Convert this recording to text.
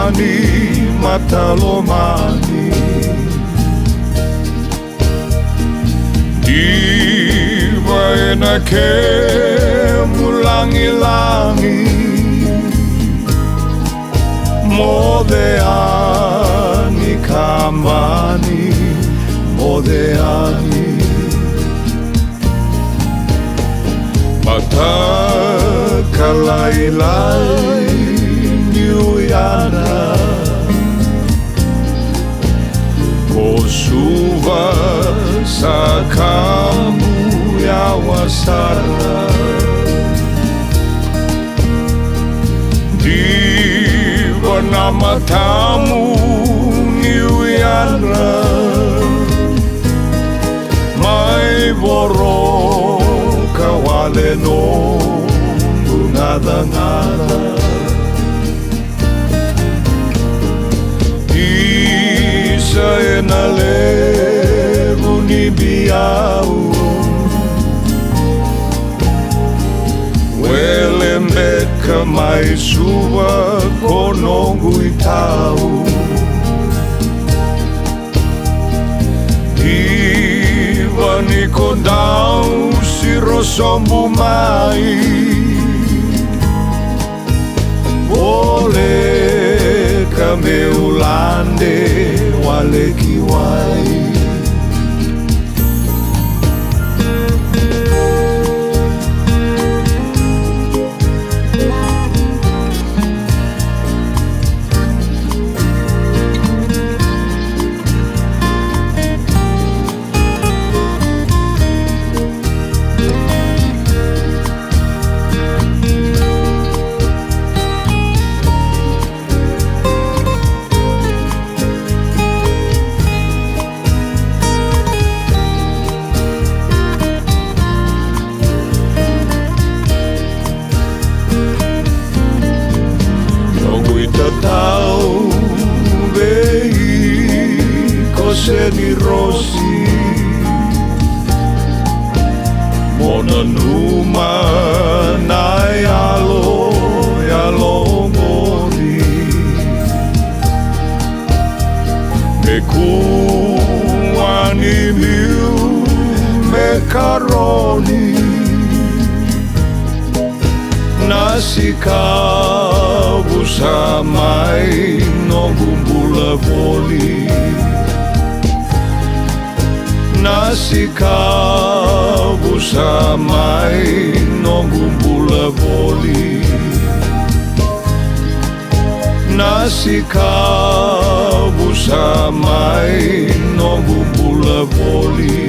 mani matalomani Diva enake mulangi-langi Modeani kambani Modeani Mata kalai-lai Niuyana Kosuva sa kamu ya wasara Diva nama tamu Niuyana Mai boro kawale no Ngada-ngada Isa enalevu ni biau Welembeka mai suwa konongu itau Iva ni kodau sirosombu mai Boleh kami ulande wale kiwai Tau vei coseni rossi Mona numa nai alo mori Me kuani miu me karoni Nasi kavu samai no gumbula voli Nasi kavu samai no gumbula voli Nasi kavu samai no gumbula voli